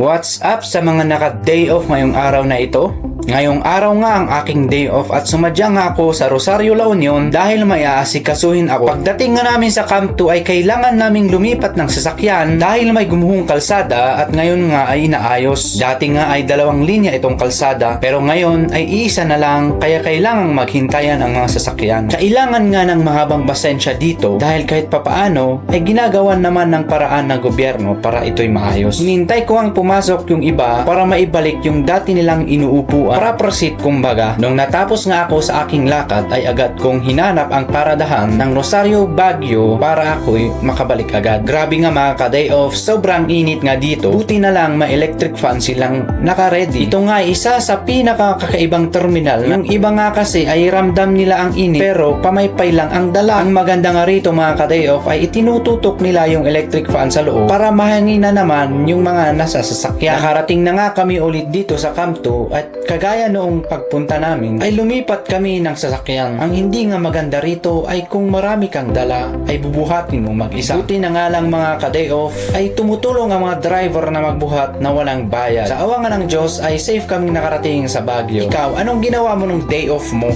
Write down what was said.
What's up sa mga naka-day off ngayong araw na ito? Ngayong araw nga ang aking day off at sumadya nga ako sa Rosario, La Union dahil may aasikasuhin ako. Pagdating nga namin sa Camp 2 ay kailangan naming lumipat ng sasakyan dahil may gumuhong kalsada at ngayon nga ay inaayos. Dati nga ay 2 linya itong kalsada pero ngayon ay iisa na lang kaya kailangang maghintayan ang mga sasakyan. Kailangan nga ng mahabang pasensya dito dahil kahit papaano ay ginagawan naman ng paraan ng gobyerno para ito'y maayos. Hinintay ko ang pumasok yung iba para maibalik yung dati nilang inuupuan para proceed kumbaga. Nung natapos nga ako sa aking lakad ay agad kong hinanap ang paradahan ng Rosario, Baguio para ako'y makabalik agad. Grabe nga mga ka-day off, sobrang init nga dito. Buti na lang may electric fan silang naka-ready. Ito nga isa sa pinakakakaibang terminal. Yung iba nga kasi ay ramdam nila ang init pero pamaypay lang ang dala. Ang maganda nga rito mga ka-day off ay itinututok nila yung electric fan sa loob para mahangin na naman yung mga nasa sasakyan. Nakarating na nga kami ulit dito sa Camp 2 at kagaya noong pagpunta namin ay lumipat kami ng sasakyan. Ang hindi nga maganda rito ay kung marami kang dala ay bubuhatin mo mag-isa. Buti na nga lang mga ka-day off ay tumutulong ang mga driver na magbuhat na walang bayad. Sa awa nga ng Diyos ay safe kami nakarating sa Baguio. Ikaw, anong ginawa mo nung day off mo?